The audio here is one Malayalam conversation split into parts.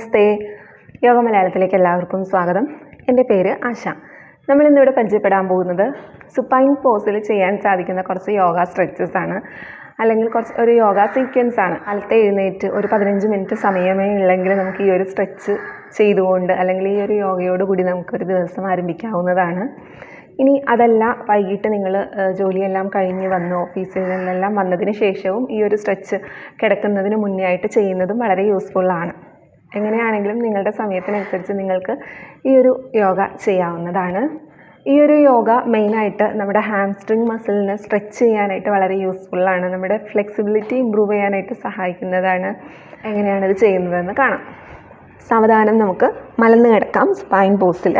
നമസ്തേ. യോഗ മലയാളത്തിലേക്ക് എല്ലാവർക്കും സ്വാഗതം. എൻ്റെ പേര് ആശ. നമ്മളിന്നിവിടെ പരിചയപ്പെടാൻ പോകുന്നത് സുപ്പൈൻ പോസിൽ ചെയ്യാൻ സാധിക്കുന്ന കുറച്ച് യോഗ സ്ട്രെച്ചസ് ആണ്, അല്ലെങ്കിൽ ഒരു യോഗ സീക്വൻസ് ആണ്. കാലത്തെ എഴുന്നേറ്റ് ഒരു 15 മിനിറ്റ് സമയമേ ഉള്ളെങ്കിൽ നമുക്ക് ഈ ഒരു സ്ട്രെച്ച് ചെയ്തുകൊണ്ട് അല്ലെങ്കിൽ ഈ ഒരു യോഗയോട് കൂടി നമുക്കൊരു ദിവസം ആരംഭിക്കാവുന്നതാണ്. ഇനി അതല്ല, വൈകിട്ട് നിങ്ങൾ ജോലിയെല്ലാം കഴിഞ്ഞ് വന്ന് ഓഫീസിൽ നിന്നെല്ലാം വന്നതിന് ശേഷവും ഈ ഒരു സ്ട്രെച്ച് കിടക്കുന്നതിന് മുന്നേ ആയിട്ട് ചെയ്യുന്നതും വളരെ യൂസ്ഫുള്ളാണ്. എങ്ങനെയാണെങ്കിലും നിങ്ങളുടെ സമയത്തിനനുസരിച്ച് നിങ്ങൾക്ക് ഈ ഒരു യോഗ ചെയ്യാവുന്നതാണ്. ഈ ഒരു യോഗ മെയിനായിട്ട് നമ്മുടെ ഹാംസ്ട്രിങ് മസിലിനെ സ്ട്രെച്ച് ചെയ്യാനായിട്ട് വളരെ യൂസ്ഫുള്ളാണ്. നമ്മുടെ ഫ്ലെക്സിബിലിറ്റി ഇമ്പ്രൂവ് ചെയ്യാനായിട്ട് സഹായിക്കുന്നതാണ്. എങ്ങനെയാണിത് ചെയ്യുന്നതെന്ന് കാണാം. സാവധാനം നമുക്ക് മലന്ന് കിടക്കാം. സ്പൈൻ പോസിൽ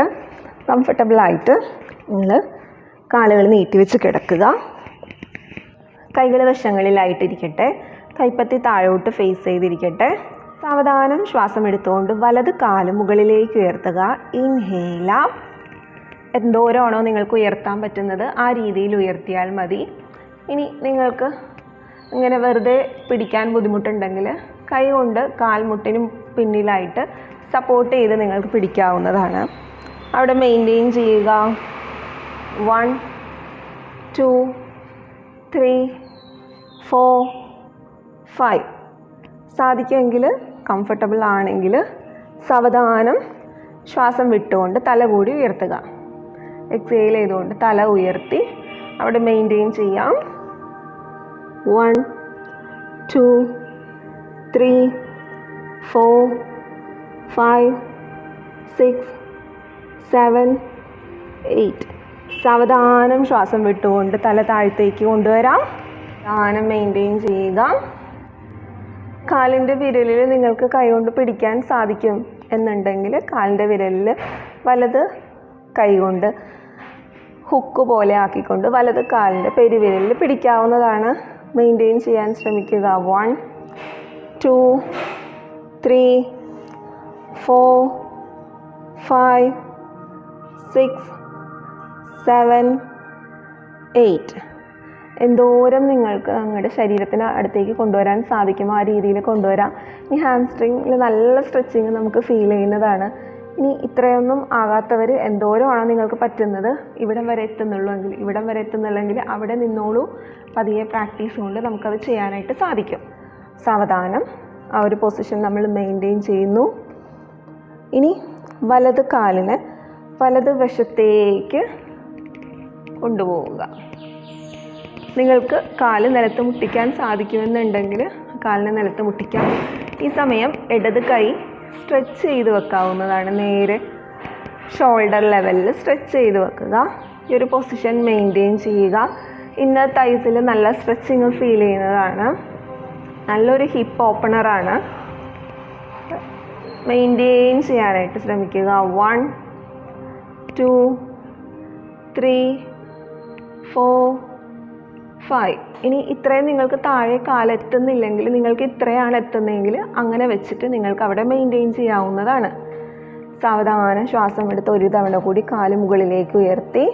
കംഫർട്ടബിളായിട്ട് നിങ്ങൾ കാലുകൾ നീട്ടി വെച്ച് കിടക്കുക. കൈകൾ വശങ്ങളിലായിട്ടിരിക്കട്ടെ. കൈപ്പത്തി താഴോട്ട് ഫേസ് ചെയ്തിരിക്കട്ടെ. സാവധാനം ശ്വാസം എടുത്തുകൊണ്ട് വലത് കാല് മുകളിലേക്ക് ഉയർത്തുക. Inhale up. എന്തോരമാണോ നിങ്ങൾക്ക് ഉയർത്താൻ പറ്റുന്നത് ആ രീതിയിൽ ഉയർത്തിയാൽ മതി. ഇനി നിങ്ങൾക്ക് ഇങ്ങനെ വെറുതെ പിടിക്കാൻ ബുദ്ധിമുട്ടുണ്ടെങ്കിൽ കൈ കൊണ്ട് കാൽമുട്ടിനും പിന്നിലായിട്ട് സപ്പോർട്ട് ചെയ്ത് നിങ്ങൾക്ക് പിടിക്കാവുന്നതാണ്. അവിടെ മെയിൻറ്റെയിൻ ചെയ്യുക. 1 2 3 4 5. സാധിക്കുമെങ്കിൽ കംഫർട്ടബിൾ ആണെങ്കിൽ സാവധാനം ശ്വാസം വിട്ടുകൊണ്ട് തല കൂടി ഉയർത്തുക. എക്സേൽ ചെയ്തുകൊണ്ട് തല ഉയർത്തി അവിടെ മെയിൻറ്റെയിൻ ചെയ്യാം. 1 2 3 4 5 6 7 8. സാവധാനം ശ്വാസം വിട്ടുകൊണ്ട് തല താഴത്തേക്ക് കൊണ്ടുവരാം. സാവധാനം മെയിൻറ്റെയിൻ ചെയ്യുക. കാലിൻ്റെ വിരലിൽ നിങ്ങൾക്ക് കൈകൊണ്ട് പിടിക്കാൻ സാധിക്കും എന്നുണ്ടെങ്കിൽ കാലിൻ്റെ വിരലിൽ വലത് കൈകൊണ്ട് ഹുക്ക് പോലെ ആക്കിക്കൊണ്ട് വലത് കാലിൻ്റെ പെരുവിരലിൽ പിടിക്കാവുന്നതാണ്. മെയിൻറ്റെയിൻ ചെയ്യാൻ ശ്രമിക്കുക. 1 2 3 4 5 6 7 8. എന്തോരം നിങ്ങൾക്ക് നിങ്ങളുടെ ശരീരത്തിന് അടുത്തേക്ക് കൊണ്ടുവരാൻ സാധിക്കുമോ ആ രീതിയിൽ കൊണ്ടുവരാം. ഈ ഹാംസ്ട്രിങ്ങിൽ നല്ല സ്ട്രെച്ചിങ് നമുക്ക് ഫീൽ ചെയ്യുന്നതാണ്. ഇനി ഇത്രയൊന്നും ആകാത്തവർ എന്തോരമാണോ നിങ്ങൾക്ക് പറ്റുന്നത് ഇവിടം വരെ എത്തുന്നുള്ളെങ്കിൽ അവിടെ നിന്നോളൂ. പതിയെ പ്രാക്ടീസ് കൊണ്ട് നമുക്കത് ചെയ്യാനായിട്ട് സാധിക്കും. സാവധാനം ആ ഒരു പൊസിഷൻ നമ്മൾ മെയിൻറ്റെയിൻ ചെയ്യുന്നു. ഇനി വലത് കാലിനെ വലത് വശത്തേക്ക് കൊണ്ടുപോവുക. നിങ്ങൾക്ക് കാല് നിലത്ത് മുട്ടിക്കാൻ സാധിക്കുമെന്നുണ്ടെങ്കിൽ കാലിനെ നിലത്ത് മുട്ടിക്കാം. ഈ സമയം ഇടത് കൈ സ്ട്രെച്ച് ചെയ്ത് വെക്കാവുന്നതാണ്. നേരെ ഷോൾഡർ ലെവലിൽ സ്ട്രെച്ച് ചെയ്ത് വെക്കുക. ഈ ഒരു പൊസിഷൻ മെയിൻറ്റെയിൻ ചെയ്യുക. ഇന്നർ തൈസിൽ നല്ല സ്ട്രെച്ചിങ് ഫീൽ ചെയ്യുന്നതാണ്. നല്ലൊരു ഹിപ്പ് ഓപ്പണറാണ്. മെയിൻറ്റെയിൻ ചെയ്യാനായിട്ട് ശ്രമിക്കുക. 1 2 3 4 5. ഇനി ഇത്രയും നിങ്ങൾക്ക് താഴെ കാലെത്തുന്നില്ലെങ്കിൽ, നിങ്ങൾക്ക് ഇത്രയാണ് എത്തുന്നതെങ്കിൽ അങ്ങനെ വെച്ചിട്ട് നിങ്ങൾക്ക് അവിടെ മെയിൻറ്റെയിൻ ചെയ്യാവുന്നതാണ്. സാവധാനം ശ്വാസം എടുത്ത് ഒരു തവണ കൂടി കാല് മുകളിലേക്ക് ഉയർത്തി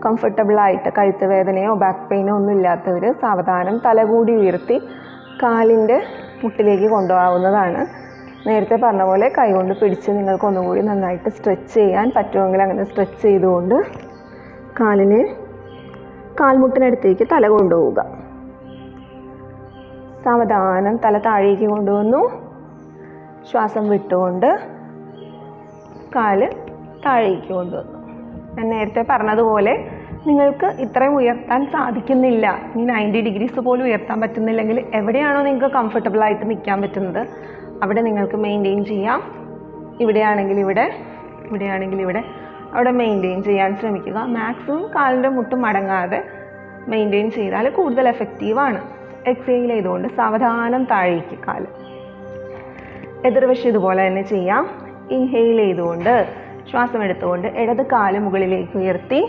കംഫർട്ടബിളായിട്ട്, കഴുത്ത് വേദനയോ ബാക്ക് പെയിനോ ഒന്നും ഇല്ലാത്തവർ സാവധാനം തല കൂടി ഉയർത്തി കാലിൻ്റെ മുട്ടിലേക്ക് കൊണ്ടുപോകാവുന്നതാണ്. നേരത്തെ പറഞ്ഞ പോലെ കൈകൊണ്ട് പിടിച്ച് നിങ്ങൾക്ക് ഒന്നുകൂടി നന്നായിട്ട് സ്ട്രെച്ച് ചെയ്യാൻ പറ്റുമെങ്കിൽ അങ്ങനെ സ്ട്രെച്ച് ചെയ്തുകൊണ്ട് കാലിനെ കാൽമുട്ടിനടുത്തേക്ക് തല കൊണ്ടുപോവുക. സാവധാനം തല താഴേക്ക് കൊണ്ടുവന്നു. ശ്വാസം വിട്ടുകൊണ്ട് കാല് താഴേക്ക് കൊണ്ടുവന്നു. ഞാൻ നേരത്തെ പറഞ്ഞതുപോലെ നിങ്ങൾക്ക് ഇത്രയും ഉയർത്താൻ സാധിക്കുന്നില്ല, ഇനി 90 ഡിഗ്രീസ് പോലും ഉയർത്താൻ പറ്റുന്നില്ലെങ്കിൽ എവിടെയാണോ നിങ്ങൾക്ക് കംഫർട്ടബിളായിട്ട് നിൽക്കാൻ പറ്റുന്നത് അവിടെ നിങ്ങൾക്ക് മെയിൻറ്റെയിൻ ചെയ്യാം. ഇവിടെയാണെങ്കിൽ ഇവിടെ അവിടെ മെയിൻറ്റെയിൻ ചെയ്യാൻ ശ്രമിക്കുക. മാക്സിമം കാലിൻ്റെ മുട്ട് മടങ്ങാതെ മെയിൻറ്റെയിൻ ചെയ്താൽ കൂടുതൽ എഫക്റ്റീവാണ്. എക്സേൽ ചെയ്തുകൊണ്ട് സാവധാനം താഴേക്ക് കാല്. എതിർവശം ഇതുപോലെ തന്നെ ചെയ്യാം. ഇൻഹെയിൽ ചെയ്തുകൊണ്ട് ശ്വാസം എടുത്തുകൊണ്ട് ഇടത് കാല് മുകളിലേക്ക് ഉയർത്തി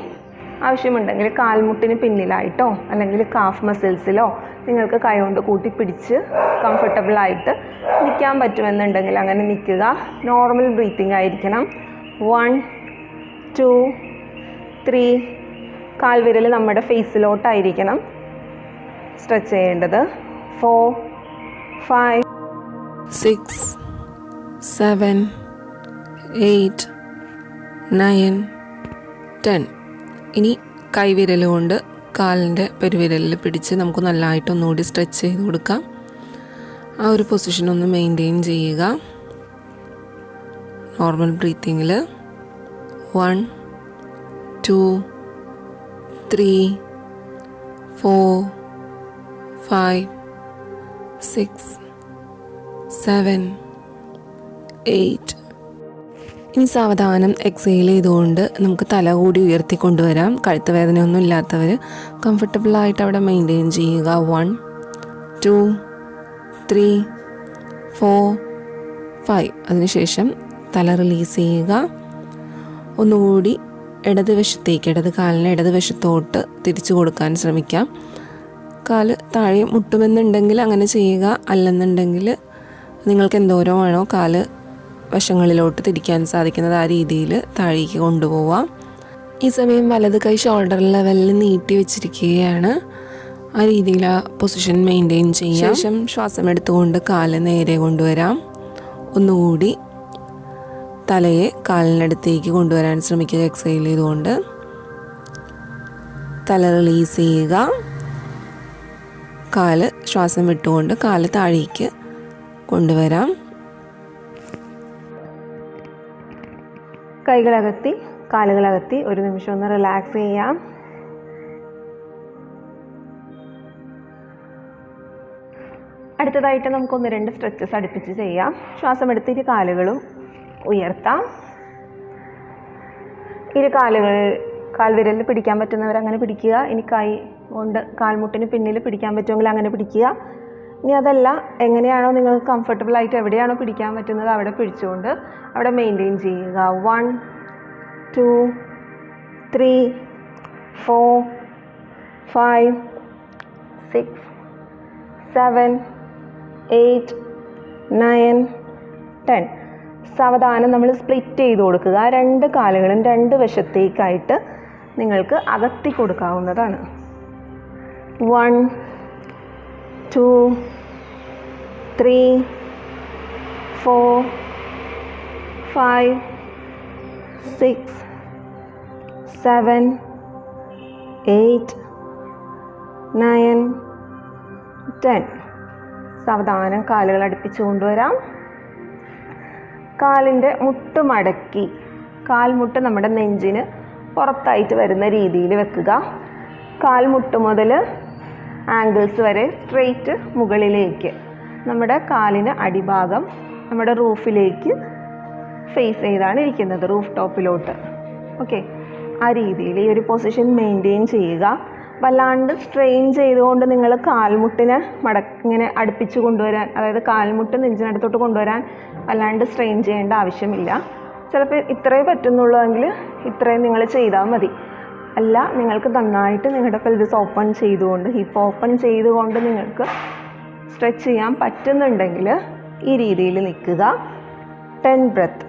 ആവശ്യമുണ്ടെങ്കിൽ കാൽമുട്ടിന് പിന്നിലായിട്ടോ അല്ലെങ്കിൽ കാഫ് മസിൽസിലോ നിങ്ങൾക്ക് കൈകൊണ്ട് കൂട്ടി പിടിച്ച് കംഫർട്ടബിളായിട്ട് നിൽക്കാൻ പറ്റുമെന്നുണ്ടെങ്കിൽ അങ്ങനെ നിൽക്കുക. നോർമൽ ബ്രീത്തിങ് ആയിരിക്കണം. 1 2 3. കാൽവിരൽ നമ്മുടെ ഫേസിലോട്ടായിരിക്കണം സ്ട്രെച്ച് ചെയ്യേണ്ടത്. 4 5 6 7, 8, 9, 10. ഇനി കൈവിരൽ കൊണ്ട് കാലിൻ്റെ പെരുവിരലിൽ പിടിച്ച് നമുക്ക് നല്ലതായിട്ടൊന്നുകൂടി സ്ട്രെച്ച് ചെയ്ത് കൊടുക്കാം. ആ ഒരു പൊസിഷൻ ഒന്ന് മെയിൻറ്റെയിൻ ചെയ്യുക. നോർമൽ ബ്രീത്തിങ്ങിൽ 1, 2, 3, 4, 5, 6, 7, 8. ഇനി സാവധാനം എക്സെയിൽ ചെയ്തുകൊണ്ട് നമുക്ക് തല കൂടി ഉയർത്തിക്കൊണ്ടുവരാം. കഴുത്ത് വേദനയൊന്നും ഇല്ലാത്തവർ കംഫർട്ടബിളായിട്ട് അവിടെ മെയിൻറ്റെയിൻ ചെയ്യുക. 1, 2, 3, 4, 5. അതിനുശേഷം തല റിലീസ് ചെയ്യുക. ഒന്നുകൂടി ഇടതുവശത്തേക്ക്, ഇടത് കാലിന് ഇടതുവശത്തോട്ട് തിരിച്ചു കൊടുക്കാൻ ശ്രമിക്കാം. കാല് താഴെ മുട്ടുമെന്നുണ്ടെങ്കിൽ അങ്ങനെ ചെയ്യുക. അല്ലെന്നുണ്ടെങ്കിൽ നിങ്ങൾക്ക് എന്തോരമാണോ കാല് വശങ്ങളിലോട്ട് തിരിക്കാൻ സാധിക്കുന്നത് ആ രീതിയിൽ താഴേക്ക് കൊണ്ടുപോവാം. ഈ സമയം വലത് കൈ ഷോൾഡർ ലെവലിൽ നീട്ടി വെച്ചിരിക്കുകയാണ്. ആ രീതിയിൽ ആ പൊസിഷൻ മെയിൻറ്റെയിൻ ചെയ്യാം. ശേഷം ശ്വാസം എടുത്തുകൊണ്ട് കാല് നേരെ കൊണ്ടുവരാം. ഒന്നുകൂടി തലയെ കാലിനടുത്തേക്ക് കൊണ്ടുവരാൻ ശ്രമിക്കുക. എക്സൈൽ ചെയ്തുകൊണ്ട് തല റിലീസ് ചെയ്യുക. കാല് ശ്വാസം വിട്ടുകൊണ്ട് കാല് താഴേക്ക് കൊണ്ടുവരാം. കൈകളകത്തി കാലുകളകത്തി ഒരു നിമിഷം ഒന്ന് റിലാക്സ് ചെയ്യാം. അടുത്തതായിട്ട് നമുക്ക് 1-2 സ്ട്രെച്ചസ് അടുപ്പിച്ച് ചെയ്യാം. ശ്വാസം എടുത്തിട്ട് കാലുകളും ഉയർത്താം. കാൽവിരലിൽ പിടിക്കാൻ പറ്റുന്നവർ അങ്ങനെ പിടിക്കുക. ഇനി കൈ കൊണ്ട് കാൽമുട്ടിന് പിന്നിൽ പിടിക്കാൻ പറ്റുമെങ്കിൽ അങ്ങനെ പിടിക്കുക. ഇനി അതല്ല, എങ്ങനെയാണോ നിങ്ങൾക്ക് കംഫർട്ടബിൾ ആയിട്ട് എവിടെയാണോ പിടിക്കാൻ പറ്റുന്നത് അവിടെ പിടിച്ചുകൊണ്ട് അവിടെ മെയിൻറ്റെയിൻ ചെയ്യുക. 1, 2, 3, 4, 5, 6, 7, 8, 9, 10. സാവധാനം നമ്മൾ സ്പ്ലിറ്റ് ചെയ്ത് കൊടുക്കുക. 2 കാലുകളും 2 വശത്തേക്കായിട്ട് നിങ്ങൾക്ക് അകത്തി കൊടുക്കാവുന്നതാണ്. 1, 2, 3, 4, 5, 6, 7, 8, 9, 10. സാവധാനം കാലുകൾ അടുപ്പിച്ച് കൊണ്ടുവരാം. കാലിൻ്റെ മുട്ട് മടക്കി കാൽമുട്ട് നമ്മുടെ നെഞ്ചിന് പുറത്തായിട്ട് വരുന്ന രീതിയിൽ വെക്കുക. കാൽമുട്ട് മുതൽ ആംഗിൾസ് വരെ സ്ട്രെയിറ്റ് മുകളിലേക്ക്, നമ്മുടെ കാലിന് അടിഭാഗം നമ്മുടെ റൂഫിലേക്ക് ഫേസ് ചെയ്താണ് ഇരിക്കുന്നത്, റൂഫ് ടോപ്പിലോട്ട്. ഓക്കെ, ആ രീതിയിൽ ഈ ഒരു പൊസിഷൻ മെയിൻറ്റെയിൻ ചെയ്യുക. വല്ലാണ്ട് സ്ട്രെയിൻ ചെയ്തുകൊണ്ട് നിങ്ങൾ കാൽമുട്ടിനെ ഇങ്ങനെ അടുപ്പിച്ച് കൊണ്ടുവരാൻ, അതായത് കാൽമുട്ട് നെഞ്ചിനടുത്തോട്ട് കൊണ്ടുവരാൻ വല്ലാണ്ട് സ്ട്രെയിൻ ചെയ്യേണ്ട ആവശ്യമില്ല. ചിലപ്പോൾ ഇത്രയേ പറ്റുന്നുള്ളൂ എങ്കിൽ ഇത്രയും നിങ്ങൾ ചെയ്താൽ മതി. അല്ല, നിങ്ങൾക്ക് നന്നായിട്ട് നിങ്ങളുടെ പെൽവിസ് ഓപ്പൺ ചെയ്തുകൊണ്ട്, ഹിപ്പ് ഓപ്പൺ ചെയ്തുകൊണ്ട് നിങ്ങൾക്ക് സ്ട്രെച്ച് ചെയ്യാൻ പറ്റുന്നുണ്ടെങ്കിൽ ഈ രീതിയിൽ നിൽക്കുക. 10 ബ്രെത്ത്.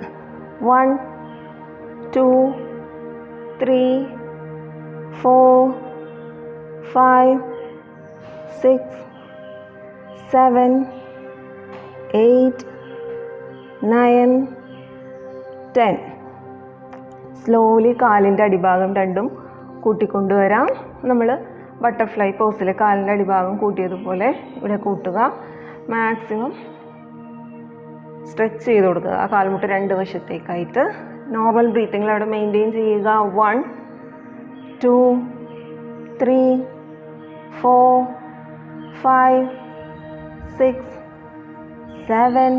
1, 2, 3, 4, 5, 6, 7, 8, 9, 10. സ്ലോലി കാലിൻ്റെ അടിഭാഗം രണ്ടും കൂട്ടിക്കൊണ്ടുവരാം. നമ്മൾ ബട്ടർഫ്ലൈ പോസിൽ കാലിൻ്റെ അടിഭാഗം കൂട്ടിയതുപോലെ ഇവിടെ കൂട്ടുക. മാക്സിമം സ്ട്രെച്ച് ചെയ്ത് കൊടുക്കുക ആ കാൽമുട്ട് 2 വശത്തേക്കായിട്ട്. നോർമൽ ബ്രീത്തിങ്ങിൽ അവിടെ മെയിൻറ്റെയിൻ ചെയ്യുക. 1, 2, 3, 4, 5, 6, 7,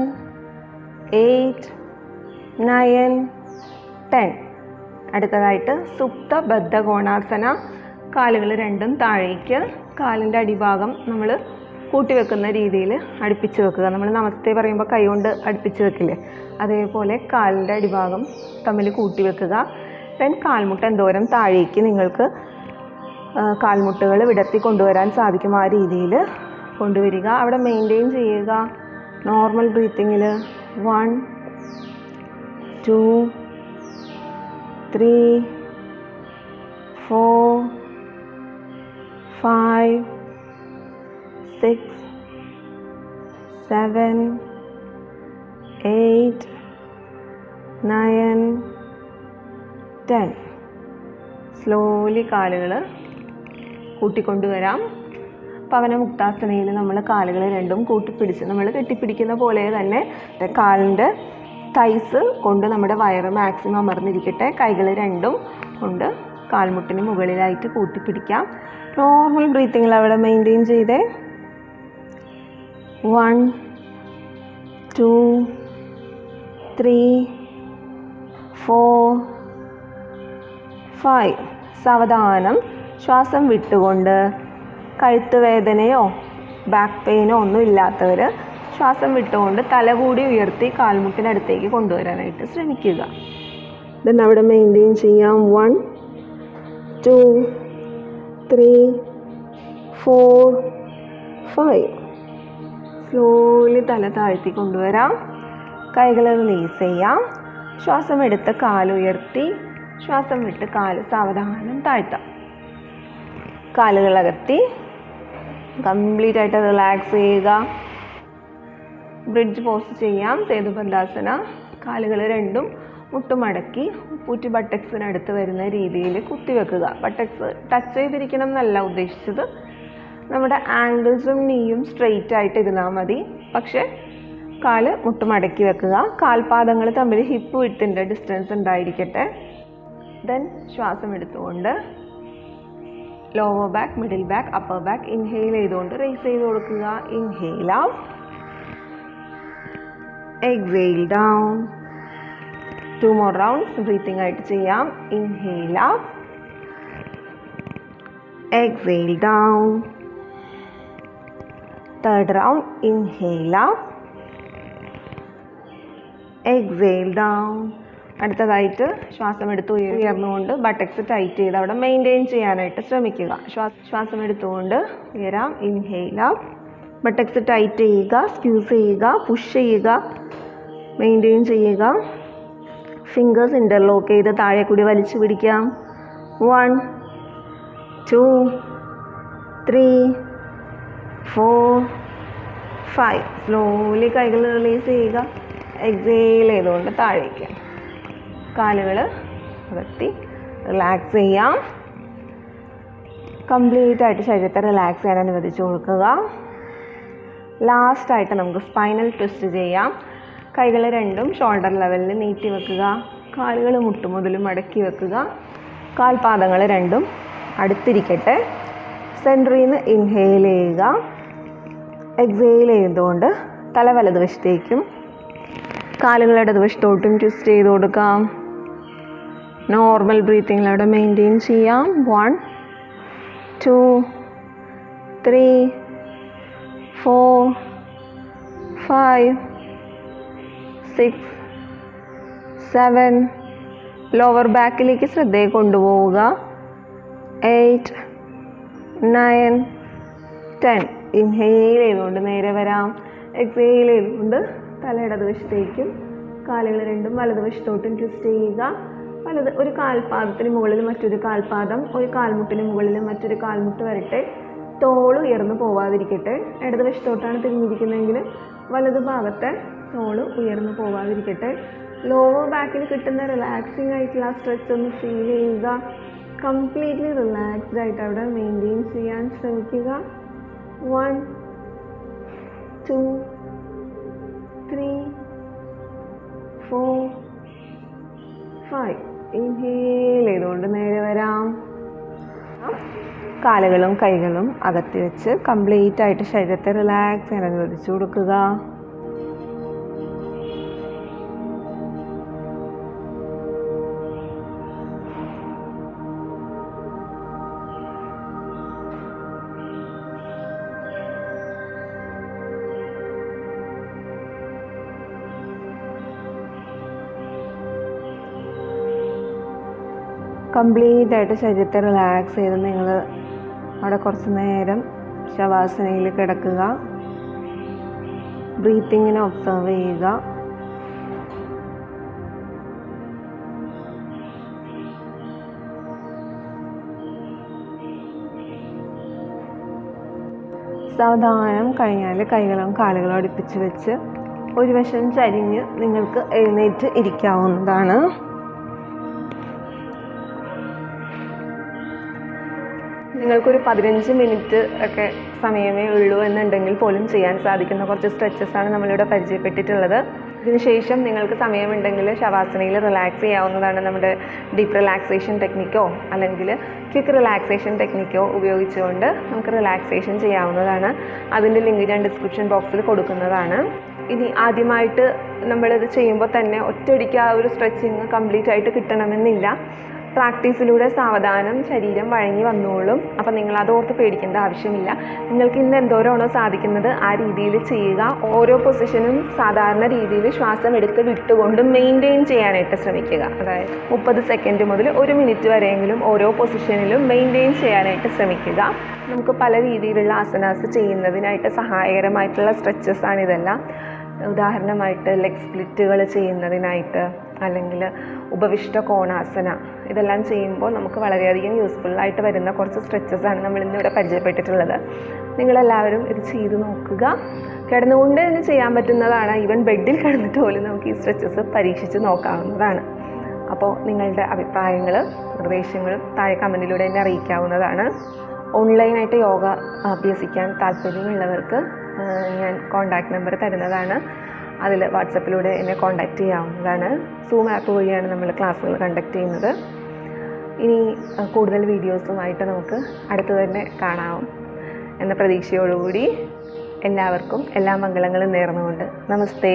8, 9, 10. അടുത്തതായിട്ട് സുപ്ത ബദ്ധ കോണാസന. കാലുകൾ രണ്ടും താഴേക്ക്, കാലിൻ്റെ അടിഭാഗം നമ്മൾ കൂട്ടിവെക്കുന്ന രീതിയിൽ അടുപ്പിച്ച് വെക്കുക. നമ്മൾ നമസ്തേ പറയുമ്പോൾ കൈകൊണ്ട് അടുപ്പിച്ച് വെക്കില്ലേ, അതേപോലെ കാലിൻ്റെ അടിഭാഗം തമ്മിൽ കൂട്ടി വെക്കുക. ദെൻ കാൽമുട്ട് എന്തോരം താഴേക്ക് നിങ്ങൾക്ക് കാൽമുട്ടുകൾ വിടർത്തി കൊണ്ടുവരാൻ സാധിക്കും ആ രീതിയിൽ കൊണ്ടുവരിക. അവിടെ മെയിൻറ്റെയിൻ ചെയ്യുക. നോർമൽ ബ്രീത്തിങ്ങിൽ 1, 2, 3, 4, 5, 6, 7, 8, 9, 10. സ്ലോലി കാലുകൾ കൂട്ടിക്കൊണ്ടുവരാം. പവനമുക്താസനയിൽ നമ്മൾ കാലുകൾ രണ്ടും കൂട്ടിപ്പിടിച്ച് നമ്മൾ കെട്ടിപ്പിടിക്കുന്ന പോലെ തന്നെ കാലിൻ്റെ തൈസ് കൊണ്ട് നമ്മുടെ വയറ് മാക്സിമം അമർന്നിരിക്കട്ടെ. കൈകൾ രണ്ടും കൊണ്ട് കാൽമുട്ടിന് മുകളിലായിട്ട് കൂട്ടിപ്പിടിക്കാം. നോർമൽ ബ്രീത്തിങ്ങിൽ അവിടെ മെയിൻറ്റെയിൻ ചെയ്തേ. 1, 2, 3, 4, 5. സാവധാനം ശ്വാസം വിട്ടുകൊണ്ട്, കഴുത്ത് വേദനയോ ബാക്ക് പെയിനോ ഒന്നും ഇല്ലാത്തവർ ശ്വാസം വിട്ടുകൊണ്ട് തലകൂടി ഉയർത്തി കാൽമുട്ടിനടുത്തേക്ക് കൊണ്ടുവരാനായിട്ട് ശ്രമിക്കുക. ദെൻ അവിടെ മെയിൻറ്റെയിൻ ചെയ്യാം. 1, 2, 3, 4, 5. സ്ലോലി തല താഴ്ത്തി കൊണ്ടുവരാം. കൈകൾ റിലീസ് ചെയ്യാം. ശ്വാസം എടുത്ത് കാലുയർത്തി, ശ്വാസം വിട്ട് കാല് സാവധാനം താഴ്ത്താം. കാലുകൾ അകത്തി കംപ്ലീറ്റ് ആയിട്ട് റിലാക്സ് ചെയ്യുക. ബ്രിഡ്ജ് പോസ്റ്റ് ചെയ്യാം. സേതു ബന്ധാസന. കാലുകൾ രണ്ടും മുട്ടുമടക്കി ഉപ്പൂറ്റി ബട്ടക്സിനടുത്ത് വരുന്ന രീതിയിൽ കുത്തിവെക്കുക. ബട്ടക്സ് ടച്ച് ചെയ്തിരിക്കണം എന്നല്ല ഉദ്ദേശിച്ചത്. നമ്മുടെ ആംഗിൾസും നീയും സ്ട്രെയിറ്റ് ആയിട്ട് ഇരുന്നാൽ മതി. പക്ഷേ കാല് മുട്ടുമടക്കി വെക്കുക. കാൽപാദങ്ങൾ തമ്മിൽ ഹിപ്പ് വിട്ടിൻ്റെ ഡിസ്റ്റൻസ് ഉണ്ടായിരിക്കട്ടെ. ദെൻ ശ്വാസം എടുത്തുകൊണ്ട് lower back, middle back, upper back inhale ചെയ്തുകൊണ്ട് റേസ് ചെയ്ത് കൊടുക്കുക. Inhale up, exhale down. 2 more rounds breathing ആയിട്ട് ചെയ്യാം. Inhale up, exhale down. 3rd round. Inhale up, exhale down. അടുത്തതായിട്ട് ശ്വാസം എടുത്ത് ഉയർന്നുകൊണ്ട് ബട്ടക്സ് ടൈറ്റ് ചെയ്ത് അവിടെ മെയിൻറ്റെയിൻ ചെയ്യാനായിട്ട് ശ്രമിക്കുക. ശ്വാസം എടുത്തുകൊണ്ട് ഉയരാം. ഇൻഹെയിൽ അപ്പ്, ബട്ടക്സ് ടൈറ്റ് ചെയ്യുക, സ്ക്യൂസ് ചെയ്യുക, പുഷ് ചെയ്യുക, മെയിൻറ്റെയിൻ ചെയ്യുക. ഫിംഗേഴ്സ് ഇൻ്റർലോക്ക് ചെയ്ത് താഴെ കൂടി വലിച്ചു പിടിക്കാം. 1, 2, 3, 4, 5. സ്ലോലി കൈകൾ റിലീസ് ചെയ്യുക. എക്സെയിൽ ചെയ്തുകൊണ്ട് താഴേക്ക്. കാലുകൾ അകത്തി റിലാക്സ് ചെയ്യാം. കംപ്ലീറ്റ് ആയിട്ട് ശരീരത്തെ റിലാക്സ് ചെയ്യാൻ അനുവദിച്ചു കൊടുക്കുക. ലാസ്റ്റായിട്ട് നമുക്ക് സ്പൈനൽ ട്വിസ്റ്റ് ചെയ്യാം. കൈകൾ രണ്ടും ഷോൾഡർ ലെവലിൽ നീട്ടി വെക്കുക. കാലുകൾ മുട്ടുമുതൽ മടക്കി വെക്കുക. കാൽപാദങ്ങൾ രണ്ടും അടുത്തിരിക്കട്ടെ. സെൻറ്ററിൽ നിന്ന് ഇൻഹെയിൽ ചെയ്യുക. എക്സെയിൽ ചെയ്തുകൊണ്ട് തല വലതുവശത്തേക്കും കാലുകൾ ഇടതുവശത്തോട്ടും ട്വിസ്റ്റ് ചെയ്ത് കൊടുക്കാം. നോർമൽ ബ്രീത്തിങ്ങിൽ അവിടെ മെയിൻറ്റെയിൻ ചെയ്യാം. 1, 2, 3, 4, 5, 6, 7. ലോവർ ബാക്കിലേക്ക് ശ്രദ്ധയെ കൊണ്ടുപോവുക. 8, 9, 10. ഇൻഹെയിൽ ചെയ്തുകൊണ്ട് നേരെ വരാം. എക്സെയിൽ ചെയ്തുകൊണ്ട് തല ഇടതുവശത്തേക്കും കാലുകൾ രണ്ടും വലതുവശത്തോട്ടും ട്വിസ്റ്റ് ചെയ്യുക. ഒരു കാൽപാദത്തിന് മുകളിൽ മറ്റൊരു കാൽപാദം, ഒരു കാൽമുട്ടിന് മുകളിൽ മറ്റൊരു കാൽമുട്ട് വരട്ടെ. തോള് ഉയർന്നു പോവാതിരിക്കട്ടെ. ഇടതുവശത്തോട്ടാണ് തിരിഞ്ഞിരിക്കുന്നതെങ്കിൽ വലതുഭാഗത്തെ തോള് ഉയർന്നു പോവാതിരിക്കട്ടെ. ലോവർ ബാക്കിൽ കിട്ടുന്ന റിലാക്സിങ് ആയിട്ടുള്ള സ്ട്രെച്ച് ഒന്ന് ഫീൽ ചെയ്യുക. കംപ്ലീറ്റ്ലി റിലാക്സ്ഡ് ആയിട്ട് അവിടെ മെയിൻറ്റെയിൻ ചെയ്യാൻ ശ്രമിക്കുക. 1, 2, 3, 4, 5. ഇൻഹെയിൽ ചെയ്തുകൊണ്ട് നേരെ വരാം. കാലുകളും കൈകളും അകത്തി വെച്ച് കംപ്ലീറ്റ് ആയിട്ട് ശരീരത്തെ റിലാക്സ് ചെയ്യാൻ അനുവദിച്ചു കൊടുക്കുക. കംപ്ലീറ്റ് ആയിട്ട് ശരീരത്തെ റിലാക്സ് ചെയ്ത് നിങ്ങൾ അവിടെ കുറച്ച് നേരം ശവാസനയിൽ കിടക്കുക. ബ്രീത്തിങ്ങിനെ ഒബ്സർവ് ചെയ്യുക. സാവധാനം കഴിഞ്ഞാൽ കൈകളും കാലുകളും അടുപ്പിച്ച് വെച്ച് ഒരു വശം ചരിഞ്ഞ് നിങ്ങൾക്ക് എഴുന്നേറ്റ് ഇരിക്കാവുന്നതാണ്. നിങ്ങൾക്കൊരു 15 മിനിറ്റ് ഒക്കെ സമയമേ ഉള്ളൂ എന്നുണ്ടെങ്കിൽ പോലും ചെയ്യാൻ സാധിക്കുന്ന കുറച്ച് സ്ട്രെച്ചസാണ് നമ്മളിവിടെ പരിചയപ്പെട്ടിട്ടുള്ളത്. ഇതിനുശേഷം നിങ്ങൾക്ക് സമയമുണ്ടെങ്കിൽ ശവാസനയിൽ റിലാക്സ് ചെയ്യാവുന്നതാണ്. നമ്മുടെ ഡീപ്പ് റിലാക്സേഷൻ ടെക്നിക്കോ അല്ലെങ്കിൽ ക്വിക്ക് റിലാക്സേഷൻ ടെക്നിക്കോ ഉപയോഗിച്ചുകൊണ്ട് നമുക്ക് റിലാക്സേഷൻ ചെയ്യാവുന്നതാണ്. അതിൻ്റെ ലിങ്ക് ഞാൻ ഡിസ്ക്രിപ്ഷൻ ബോക്സിൽ കൊടുക്കുന്നതാണ്. ഇനി ആദ്യമായിട്ട് നമ്മളിത് ചെയ്യുമ്പോൾ തന്നെ ഒറ്റയടിക്ക് ആ ഒരു സ്ട്രെച്ചിങ് കംപ്ലീറ്റ് ആയിട്ട് കിട്ടണമെന്നില്ല. പ്രാക്ടീസിലൂടെ സാവധാനം ശരീരം വഴങ്ങി വന്നോളും. അപ്പം നിങ്ങൾ അതോർത്ത് പേടിക്കേണ്ട ആവശ്യമില്ല. നിങ്ങൾക്ക് ഇന്ന് എന്തോരമാണോ സാധിക്കുന്നത് ആ രീതിയിൽ ചെയ്യുക. ഓരോ പൊസിഷനും സാധാരണ രീതിയിൽ ശ്വാസം എടുത്ത് വിട്ടുകൊണ്ട് മെയിൻറ്റെയിൻ ചെയ്യാനായിട്ട് ശ്രമിക്കുക. അതായത് 30 സെക്കൻഡ് മുതൽ 1 മിനിറ്റ് വരെയെങ്കിലും ഓരോ പൊസിഷനിലും മെയിൻറ്റെയിൻ ചെയ്യാനായിട്ട് ശ്രമിക്കുക. നമുക്ക് പല രീതിയിലുള്ള ആസനാസ് ചെയ്യുന്നതിനായിട്ട് സഹായകരമായിട്ടുള്ള സ്ട്രെച്ചസാണ് ഇതെല്ലാം. ഉദാഹരണമായിട്ട് ലെഗ് സ്പ്ലിറ്റുകൾ ചെയ്യുന്നതിനായിട്ട് അല്ലെങ്കിൽ ഉപവിഷ്ട കോണാസന, ഇതെല്ലാം ചെയ്യുമ്പോൾ നമുക്ക് വളരെയധികം യൂസ്ഫുള്ളായിട്ട് വരുന്ന കുറച്ച് സ്ട്രെച്ചസാണ് നമ്മളിന്നിവിടെ പരിചയപ്പെട്ടിട്ടുള്ളത്. നിങ്ങളെല്ലാവരും ഇത് ചെയ്ത് നോക്കുക. കിടന്നുകൊണ്ട് തന്നെ ചെയ്യാൻ പറ്റുന്നതാണ്. ഈവൻ ബെഡിൽ കിടന്നിട്ട് പോലും നമുക്ക് ഈ സ്ട്രെച്ചസ് പരീക്ഷിച്ച് നോക്കാവുന്നതാണ്. അപ്പോൾ നിങ്ങളുടെ അഭിപ്രായങ്ങളും നിർദ്ദേശങ്ങളും താഴെ കമൻറ്റിലൂടെ എന്നെ അറിയിക്കാവുന്നതാണ്. ഓൺലൈനായിട്ട് യോഗ അഭ്യസിക്കാൻ താല്പര്യമുള്ളവർക്ക് ഞാൻ കോൺടാക്റ്റ് നമ്പർ തരുന്നതാണ്. അതിൽ വാട്സപ്പിലൂടെ എന്നെ കോൺടാക്റ്റ് ചെയ്യാവുന്നതാണ്. സൂം ആപ്പ് വഴിയാണ് നമ്മൾ ക്ലാസ്സുകൾ കണ്ടക്ട് ചെയ്യുന്നത്. ഇനി കൂടുതൽ വീഡിയോസുമായിട്ട് നമുക്ക് അടുത്ത് തന്നെ കാണാം എന്ന പ്രതീക്ഷയോടുകൂടി എല്ലാവർക്കും എല്ലാ മംഗളങ്ങളും നേർന്നുകൊണ്ട് നമസ്തേ.